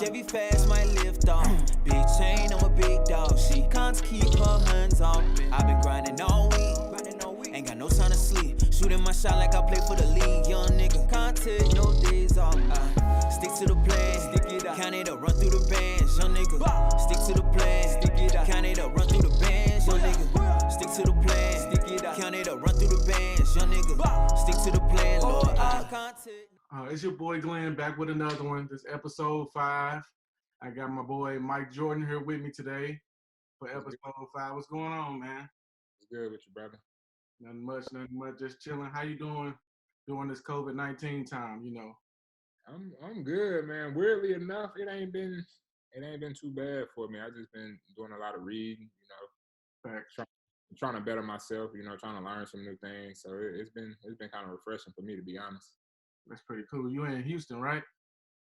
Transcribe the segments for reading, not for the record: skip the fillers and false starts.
Chevy fast, might lift off. Big chain, I'm a big dog. She can't keep her hands off. I've been grinding all week. Ain't got no time to sleep. Shooting my shot like I play for the league. Young nigga, can't take no days off. Stick to the plan. Stick it up. Count it up, run through the bands. Young nigga, stick to the plan. Stick it up. Count it up, run through the bands. Young nigga, stick to the plan. Stick it up. Count it up, run through the bands. Young nigga, stick to the plan. Lord, I can't take. It's your boy Glenn back with another one. This episode 5. I got my boy Mike Jordan here with me today for episode 5. What's going on, man? What's good with you, brother? Nothing much. Just chilling. How you doing during this COVID-19 time? You know. I'm good, man. Weirdly enough, it ain't been too bad for me. I just been doing a lot of reading, you know. Facts. Trying to better myself, you know, trying to learn some new things. So it's been kind of refreshing for me, to be honest. That's pretty cool. You in Houston, right?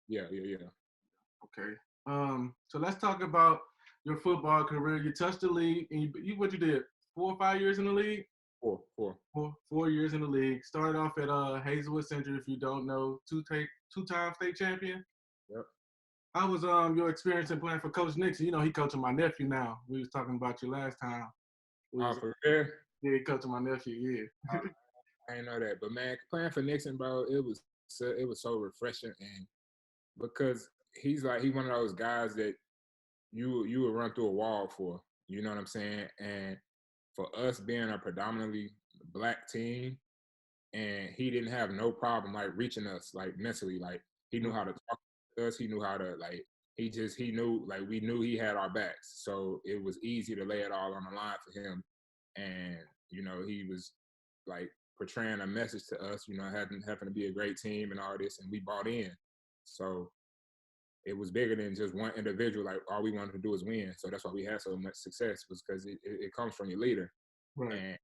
Yeah. Okay. So let's talk about your football career. You touched the league, and you what you did? 4 or 5 years in the league? 4 years in the league. Started off at Hazelwood Central. If you don't know, two-time state champion. Yep. How was your experience in playing for Coach Nixon? You know, he coaching my nephew now. We was talking about you last time. For real? Yeah, he coaching my nephew. Yeah. I didn't know that, but man, playing for Nixon, bro, it was so refreshing, and because he one of those guys that you would run through a wall for, you know what I'm saying? And for us being a predominantly black team, and he didn't have no problem like reaching us like mentally, like he knew how to talk to us, he knew how to like he knew like we knew he had our backs, so it was easy to lay it all on the line for him, and you know he was like portraying a message to us, you know, having to be a great team and all this, and we bought in. So it was bigger than just one individual. Like all we wanted to do is win. So that's why we had so much success, was because it comes from your leader, right. And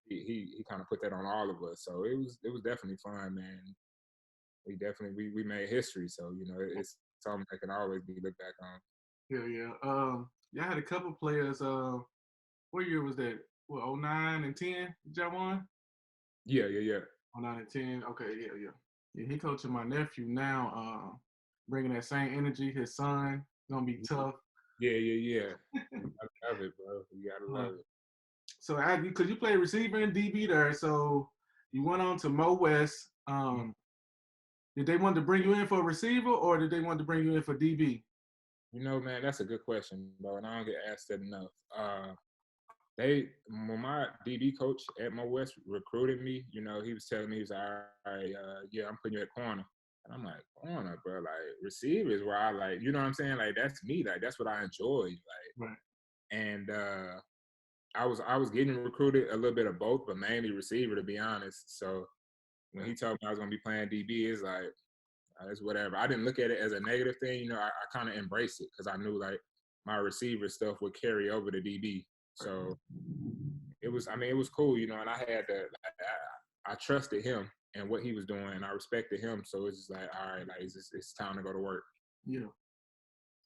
he kind of put that on all of us. So it was definitely fun, man. We made history. So you know it's something that can always be looked back on. Yeah. Y'all had a couple players. What year was that? What, 09 and 10? Did y'all won? Yeah. 09 and 10. Okay, yeah. He coaching my nephew now, bringing that same energy. His son gonna be tough. Yeah. I love it, bro. You gotta love it. So, because you played receiver and DB there, so you went on to Mo West. Did they want to bring you in for a receiver, or did they want to bring you in for DB? You know, man, that's a good question, bro, and I don't get asked that enough. When my DB coach at Mo West recruited me, you know, he was telling me, he was like, all right, yeah, I'm putting you at corner. And I'm like, corner, bro, like receiver is where I like, you know what I'm saying? Like that's me, like that's what I enjoy. Like, right. And I was getting recruited a little bit of both, but mainly receiver, to be honest. So when he told me I was gonna be playing DB, it's like, it's whatever. I didn't look at it as a negative thing, you know, I kind of embraced it because I knew like my receiver stuff would carry over to DB. So it was cool, you know, and I trusted him and what he was doing, and I respected him. So it's just like, all right, like it's time to go to work. Yeah,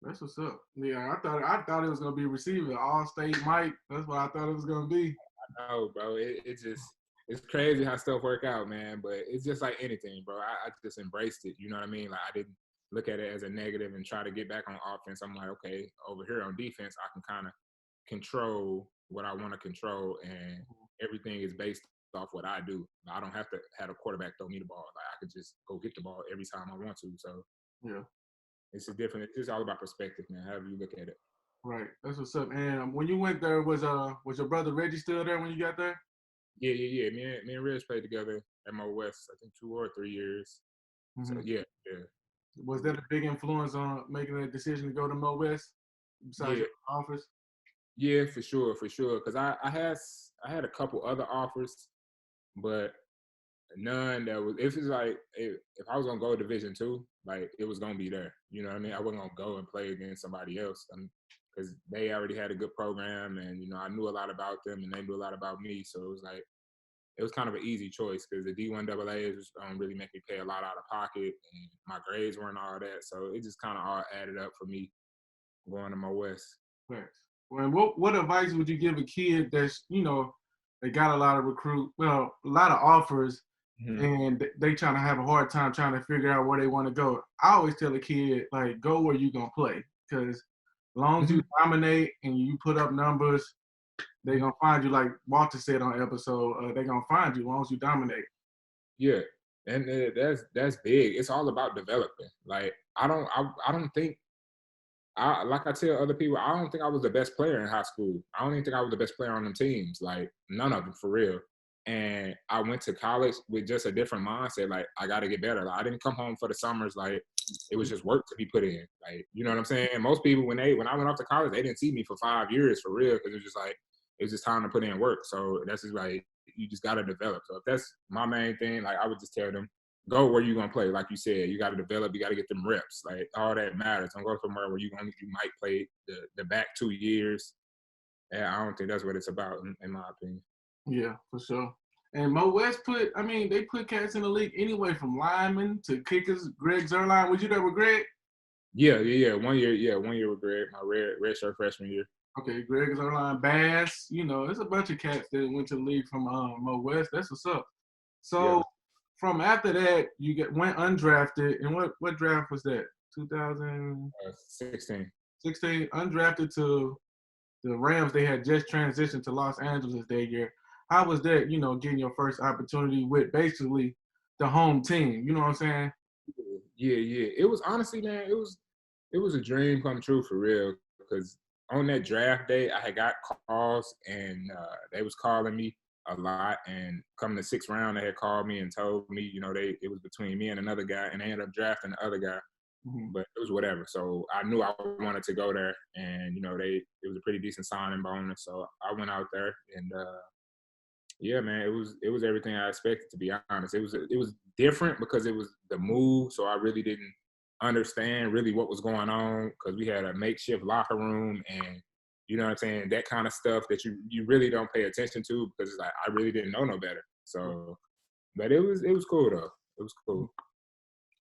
that's what's up. Yeah, I thought it was gonna be receiver, all-state Mike. That's what I thought it was gonna be. I know, bro. It's crazy how stuff work out, man. But it's just like anything, bro. I just embraced it. You know what I mean? Like I didn't look at it as a negative and try to get back on offense. I'm like, okay, over here on defense, I can kind of control what I want to control, and everything is based off what I do. I don't have to have a quarterback throw me the ball. Like I could just go get the ball every time I want to. So yeah, it's It's all about perspective, man. However you look at it. Right. That's what's up. And when you went there, was your brother Reggie still there when you got there? Yeah. Me and Reg played together at Mo West, I think 2 or 3 years. Mm-hmm. So yeah. Was that a big influence on making that decision to go to Mo West besides your offers? Yeah, for sure. Because I had a couple other offers, but none that was. If I was gonna go to Division II, like it was gonna be there. You know what I mean? I wasn't gonna go and play against somebody else, because they already had a good program, and you know I knew a lot about them, and they knew a lot about me. So it was kind of an easy choice, because the D1 AA was really make me pay a lot out of pocket, and my grades weren't all that. So it just kind of all added up for me going to Mo West. Thanks. Well, what advice would you give a kid that's, you know, they got a lot of offers, and they trying to have a hard time trying to figure out where they want to go. I always tell a kid, like, go where you gonna play, because as long as you dominate and you put up numbers, they gonna find you. Like Walter said on episode, they gonna find you as long as you dominate. Yeah, and that's big. It's all about developing. Like I don't think like I tell other people, I don't think I was the best player in high school. I don't even think I was the best player on them teams. Like none of them for real. And I went to college with just a different mindset. Like I got to get better. Like, I didn't come home for the summers. Like it was just work to be put in. Like you know what I'm saying. And most people when I went off to college, they didn't see me for 5 years for real because it was just like it was just time to put in work. So that's just like you just got to develop. So if that's my main thing, like I would just tell them, go where you're gonna play. Like you said, you got to develop. You got to get them reps. Like all that matters. Don't go somewhere where you might play the back 2 years. And I don't think that's what it's about, in my opinion. Yeah, for sure. And Mo West they put cats in the league anyway, from linemen to kickers. Gregg Zerline, was you there with Greg? Yeah. 1 year. 1 year with Greg, my red shirt freshman year. Okay, Gregg Zerline, Bass. There's a bunch of cats that went to the league from Mo West. That's what's up. So from after that, went undrafted. And what draft was that? 2016. 16, undrafted to the Rams. They had just transitioned to Los Angeles that year. How was that, getting your first opportunity with basically the home team? You know what I'm saying? Yeah. It was honestly, man, it was a dream come true for real. Because on that draft day, I had got calls and they was calling me a lot. And coming to 6th round, they had called me and told me, it was between me and another guy, and they ended up drafting the other guy. But it was whatever. So I knew I wanted to go there, and it was a pretty decent signing bonus. So I went out there, and yeah, man, it was everything I expected, to be honest. It was different because it was the move, so I really didn't understand really what was going on because we had a makeshift locker room and you know what I'm saying, that kind of stuff that you really don't pay attention to because it's like I really didn't know no better. So, but it was cool though. It was cool.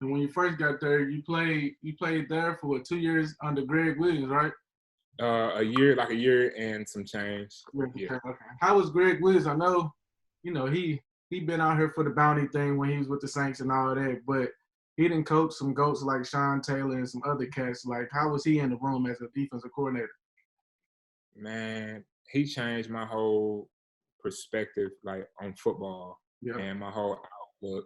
And when you first got there, you played there for 2 years under Gregg Williams, right? A year and some change. Yeah. Okay. How was Gregg Williams? I know, he been out here for the bounty thing when he was with the Saints and all that, but he didn't coach some goats like Sean Taylor and some other cats. Like, how was he in the room as a defensive coordinator? Man, he changed my whole perspective, like on football and my whole outlook,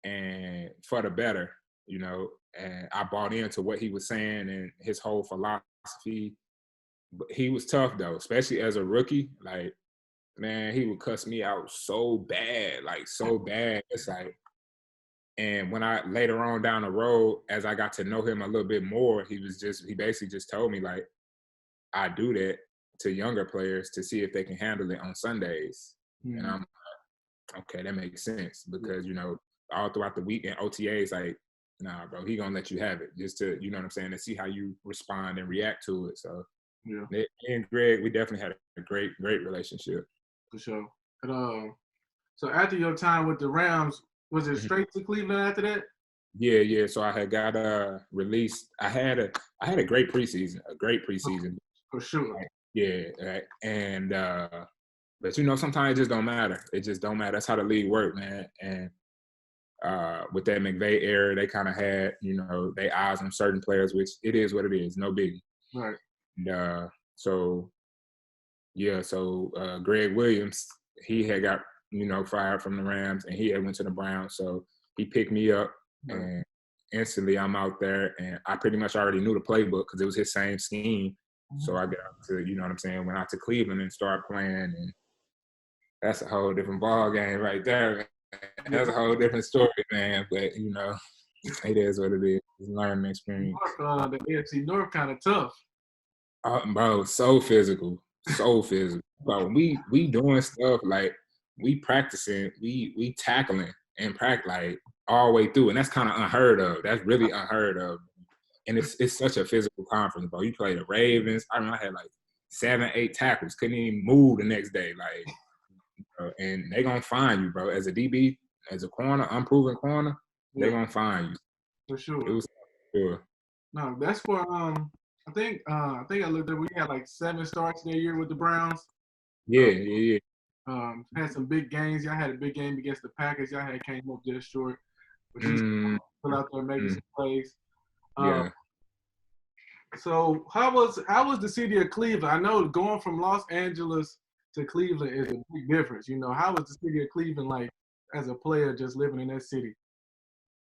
and for the better, And I bought into what he was saying and his whole philosophy. But he was tough though, especially as a rookie. Like, man, he would cuss me out so bad, like so bad. It's like, and when I later on down the road, as I got to know him a little bit more, he basically just told me like, I do that to younger players to see if they can handle it on Sundays. And I'm like, okay, that makes sense because, all throughout the week in OTAs, like, nah, bro, he gonna let you have it just to, you know what I'm saying, to see how you respond and react to it. So, me and Greg, we definitely had a great relationship. For sure. And, so after your time with the Rams, was it straight to Cleveland after that? Yeah. So I had got released. I had a great preseason. For sure. Yeah. And but sometimes it just don't matter. It just don't matter. That's how the league works, man. And with that McVay era, they kind of had, they eyes on certain players, which it is what it is, no biggie. Right. And so Gregg Williams, he had got, fired from the Rams and he had went to the Browns. So he picked me up and instantly I'm out there and I pretty much already knew the playbook because it was his same scheme. So I got out to, went out to Cleveland and started playing, and that's a whole different ball game right there, man. That's a whole different story, man. But, it is what it is. It's a learning experience. The AFC North kind of tough. Bro, so physical. But we doing stuff like we practicing, we tackling and practice like all the way through, and that's kind of unheard of. That's really unheard of. And it's such a physical conference, bro. You play the Ravens. I had like 7, 8 tackles. Couldn't even move the next day. Like, and they gonna find you, bro. As a DB, as a corner, unproven corner, they gonna find you. For sure. It was sure. No, that's for I think I looked up. We had like 7 starts that year with the Browns. Yeah. Had some big games. Y'all had a big game against the Packers. Y'all had came up just short, but you Mm, still out there making some plays. yeah. So how was the city of Cleveland? I know going from Los Angeles to Cleveland is a big difference. You know, how was the city of Cleveland like as a player just living in that city?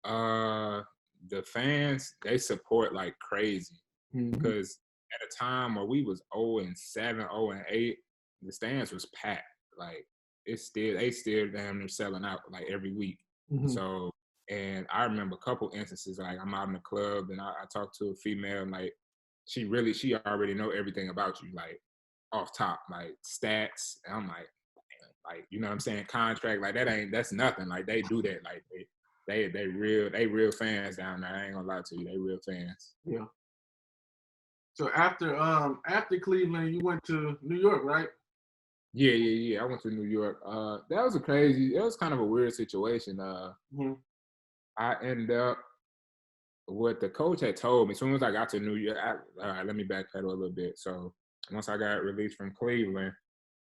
The fans, they support like crazy because at a time where we was 0-7, 0-8, the stands was packed. Like they still damn near selling out like every week. So, and I remember a couple instances like I'm out in the club and I talked to a female and like she already know everything about you, like off top, like stats. And I'm like, you know what I'm saying, contract, like that's nothing. Like they do that, like they real fans down there. I ain't gonna lie to you, they real fans. Yeah. So after Cleveland, you went to New York, right? Yeah. I went to New York. That was kind of a weird situation. I ended up what the coach had told me. As soon as I got to New York, all right, let me backpedal a little bit. So once I got released from Cleveland,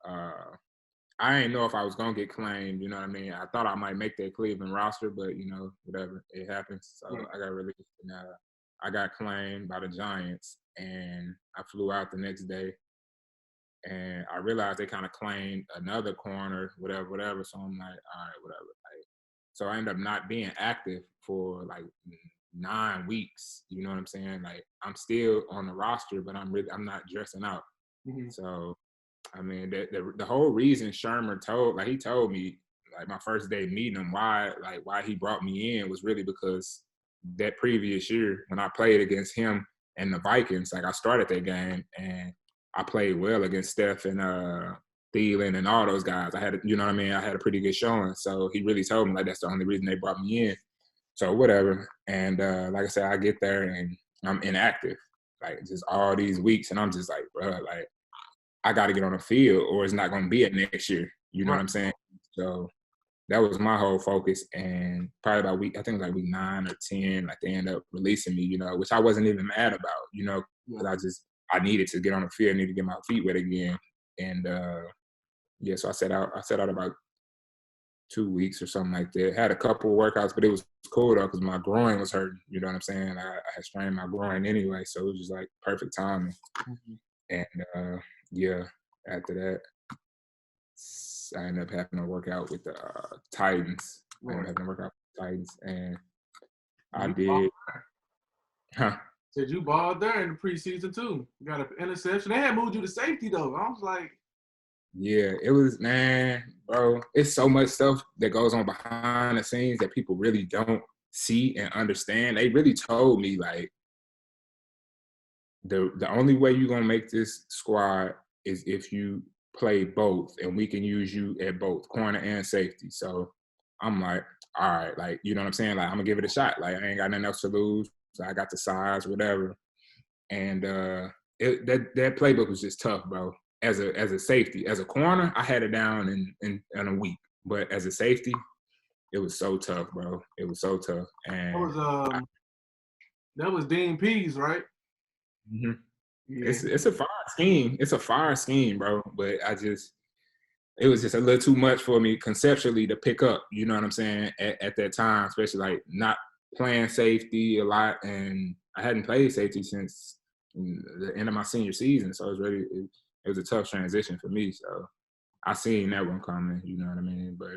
I didn't know if I was gonna get claimed. You know what I mean? I thought I might make that Cleveland roster, but you know, whatever, it happens. So I got released, and I got claimed by the Giants, and I flew out the next day. And I realized they kind of claimed another corner, whatever. So I'm like, all right, whatever. Like, so I ended up not being active for like 9 weeks. You know what I'm saying? Like I'm still on the roster, but I'm not dressing out. So I mean, the whole reason Shermer he told me like my first day meeting him why he brought me in was really because that previous year when I played against him and the Vikings, like I started that game and I played well against Steph and Thielen and all those guys. I had, you know what I mean? I had a pretty good showing. So he really told me like that's the only reason they brought me in. So whatever. And like I said, I get there and I'm inactive, like just all these weeks, and I'm just like, bro, like I got to get on the field or it's not going to be it next year. You know what I'm saying? So that was my whole focus. And probably about I think it was like week 9 or 10, like they ended up releasing me, you know, which I wasn't even mad about, you know, because I needed to get on the field, needed to get my feet wet again. And so I set out about 2 weeks or something like that. Had a couple of workouts, but it was cool though because my groin was hurting. You know what I'm saying? I had strained my groin anyway, so it was just like perfect timing. And after that, I ended up having to work out with the Titans. And I did. Said you balled there in the preseason too. You got an interception. They had moved you to safety though. I was like, yeah, it was, man, bro. It's so much stuff that goes on behind the scenes that people really don't see and understand. They really told me like the only way you're gonna make this squad is if you play both, and we can use you at both corner and safety. So I'm like, all right, like, you know what I'm saying? Like, I'm gonna give it a shot. Like, I ain't got nothing else to lose. So I got the size, whatever. And that playbook was just tough, bro. As a safety, as a corner, I had it down in a week. But as a safety, it was so tough, bro. It was so tough. And that was Dean Pease, right? Mm-hmm. Yeah. It's a fire scheme. It's a fire scheme, bro. But it was just a little too much for me conceptually to pick up. You know what I'm saying? At that time, especially like not playing safety a lot, and I hadn't played safety since the end of my senior season, so it was a tough transition for me. So I seen that one coming. You know what I mean? But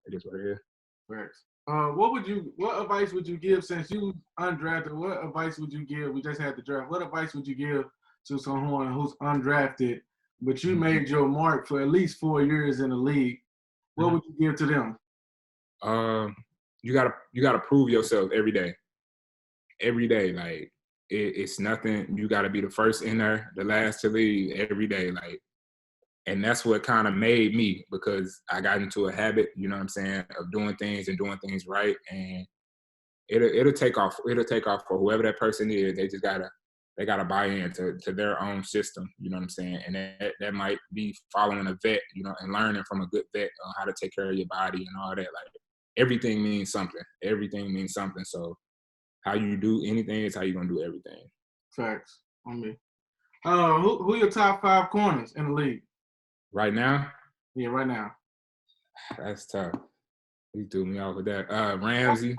it is what it is. Right. What advice would you give since you undrafted? What advice would you give? We just had the draft. What advice would you give to someone who's undrafted, but you made your mark for at least 4 years in the league? What would you give to them? You gotta prove yourself every day. Every day, like it's nothing. You gotta be the first in there, the last to leave every day, like. And that's what kind of made me, because I got into a habit, you know what I'm saying, of doing things right. And it'll take off. It'll take off for whoever that person is. They just gotta buy into their own system, you know what I'm saying? And that might be following a vet, you know, and learning from a good vet on how to take care of your body and all that. Like everything means something. Everything means something. So how you do anything is how you're gonna do everything. Facts on me. Who are your top 5 corners in the league? Right now? Yeah, right now. That's tough. He threw me off with that. Ramsey.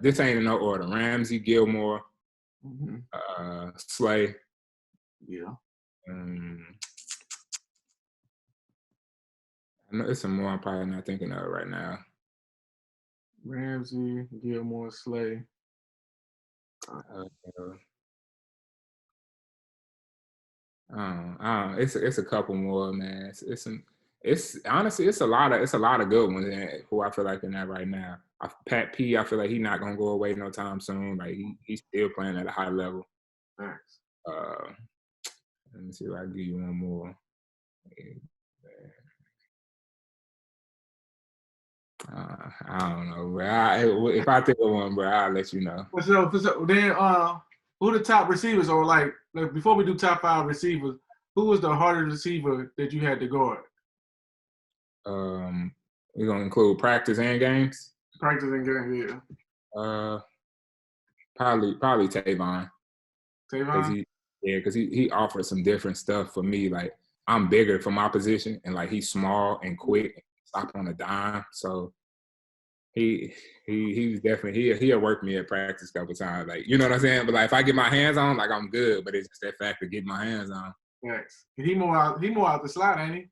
This ain't in no order. Ramsey, Gilmore, Slay. Yeah. I know it's some more I'm probably not thinking of right now. Ramsey, Gilmore, Slay. It's a couple more, man. It's honestly it's a lot of good ones who I feel like in that right now. Pat P, I feel like he's not gonna go away no time soon. Like he's still playing at a high level. Thanks. Let me see if I can give you one more. I don't know, bro. If I think of one, bro, I'll let you know. So then, who the top receivers or like before we do top 5 receivers, who was the hardest receiver that you had to guard? We're gonna include practice and games. Practice and games, yeah. Probably Tavon. Tavon? Because he offers some different stuff for me. Like I'm bigger for my position, and like he's small and quick, stop on a dime. So he's definitely he'll work me at practice a couple times. Like you know what I'm saying. But like if I get my hands on, like I'm good. But it's just that fact of getting my hands on. Yes. He more out the slot, ain't he?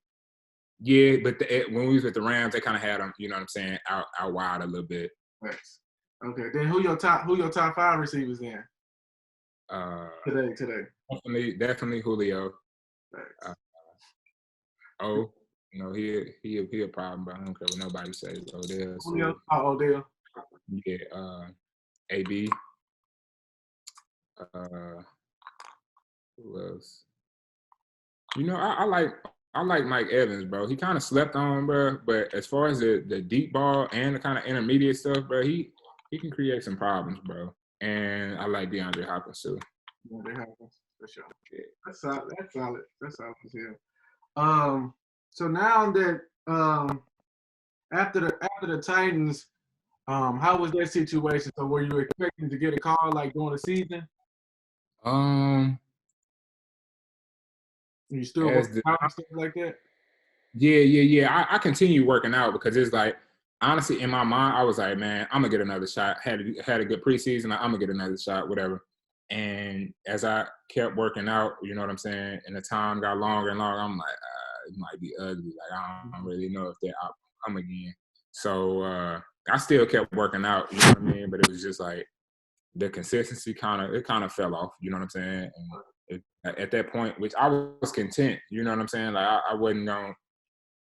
Yeah, but when we was with the Rams, they kind of had him. You know what I'm saying, out wide a little bit. Yes. Okay. Then who your top 5 receivers then? Today. Definitely Julio. He a problem, but I don't care what nobody says. Odell. Julio. Odell. Yeah. AB. Who else? You know, I like Mike Evans, bro. He kind of slept on, bro. But as far as the deep ball and the kind of intermediate stuff, bro, he can create some problems, bro. And I like DeAndre Hopkins too. DeAndre Hopkins, for sure. Yeah. That's solid. That's solid here. So now that after the Titans, how was that situation? So were you expecting to get a call like during the season? You still working out and stuff like that? Yeah. I continue working out because it's like, honestly, in my mind, I was like, man, I'm gonna get another shot. Had a good preseason. I'm gonna get another shot, whatever. And as I kept working out, you know what I'm saying, and the time got longer and longer, I'm like, it might be ugly. Like I don't really know if that outcome come again. So I still kept working out, you know what I mean? But it was just like the consistency kind of fell off, you know what I'm saying? And at that point, which I was content, you know what I'm saying? Like I wasn't gonna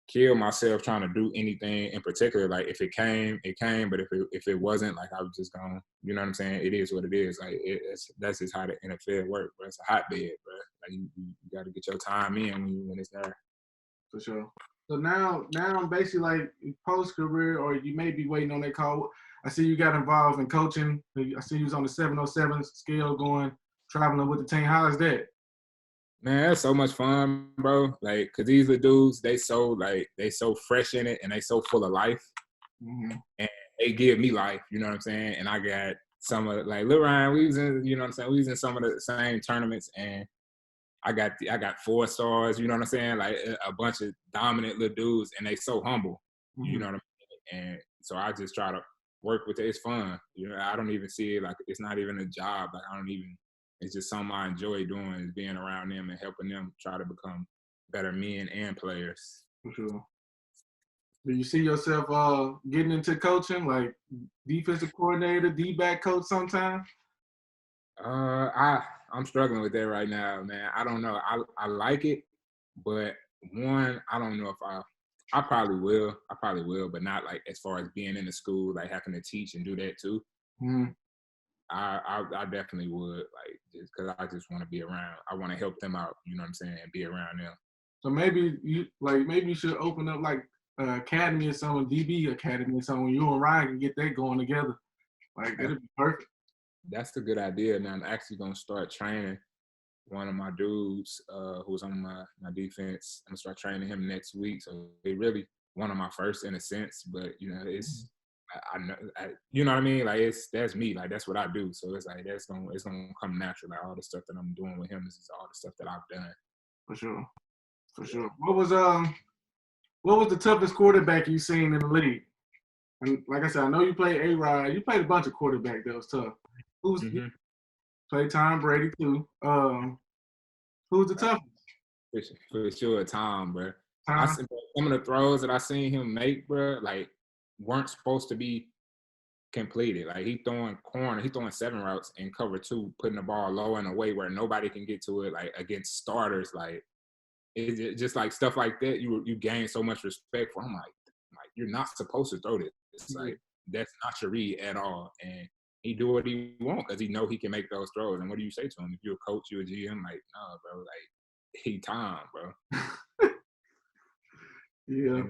kill myself trying to do anything in particular. Like if it came, it came. But if it wasn't, like I was just gonna, you know what I'm saying? It is what it is. Like that's just how the NFL works, bro. It's a hotbed, bro. Like you got to get your time in when it's there. For sure. So now I'm basically like post career, or you may be waiting on that call. I see you got involved in coaching. I see you was on the 707 scale traveling with the team. How is that? Man, that's so much fun, bro. Like, cause these are dudes, they so fresh in it and they so full of life. Mm-hmm. And they give me life, you know what I'm saying? And I got some of like Lil Ryan, we was in some of the same tournaments, and I got 4 stars, you know what I'm saying? Like a bunch of dominant little dudes, and they so humble, mm-hmm. You know what I mean? And so I just try to work with it. It's fun. You know, I don't even see it like it's not even a job. Like it's just something I enjoy doing, is being around them and helping them try to become better men and players. For sure. Do you see yourself getting into coaching, like defensive coordinator, D-back coach sometime? I'm struggling with that right now, man. I don't know. I like it, but one, I don't know if I probably will, but not like as far as being in the school, like having to teach and do that too. Mm-hmm. I definitely would, like, just because I just want to be around. I want to help them out, you know what I'm saying, and be around them. So maybe you should open up like an academy or something, DB academy or something. You and Ryan can get that going together. Like that'd be perfect. That's a good idea. Now I'm actually gonna start training one of my dudes who's on my defense. I'm gonna start training him next week. So they really one of my first in a sense, but you know it's. I know, you know what I mean? Like that's me. Like that's what I do. So it's like it's gonna come natural. Like all the stuff that I'm doing with him is all the stuff that I've done. For sure. For sure. What was the toughest quarterback you seen in the league? And like I said, I know you played A-Rod. You played a bunch of quarterbacks that was tough. You played Tom Brady too. Who's the toughest? For sure, Tom, bro. Tom? Some of the throws that I seen him make, bro, like weren't supposed to be completed. Like he throwing 7 routes in cover 2, putting the ball low and away where nobody can get to it, like against starters. Like it's just like stuff like that. You gain so much respect for him. Like you're not supposed to throw this. It's like that's not your read at all. And he do what he want because he know he can make those throws. And what do you say to him? If you're a coach, you're a GM, like, nah, bro, like he Tom, bro. Yeah.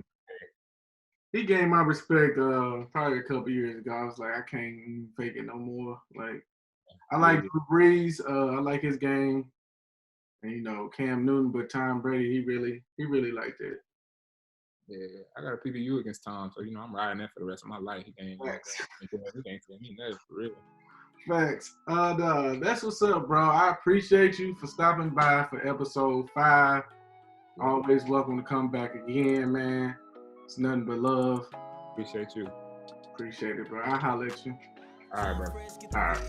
He gained my respect probably a couple years ago. I was like, I can't even fake it no more. Like, I like Drew Brees. I like his game. And, you know, Cam Newton, but Tom Brady, he really liked it. Yeah, I got a PBU against Tom, so, you know, I'm riding that for the rest of my life. He can't tell me nothing for real. Facts. That's what's up, bro. I appreciate you for stopping by for episode 5. Always welcome to come back again, man. It's nothing but love. Appreciate you. Appreciate it, bro. I'll holler at you. All right, bro. All right.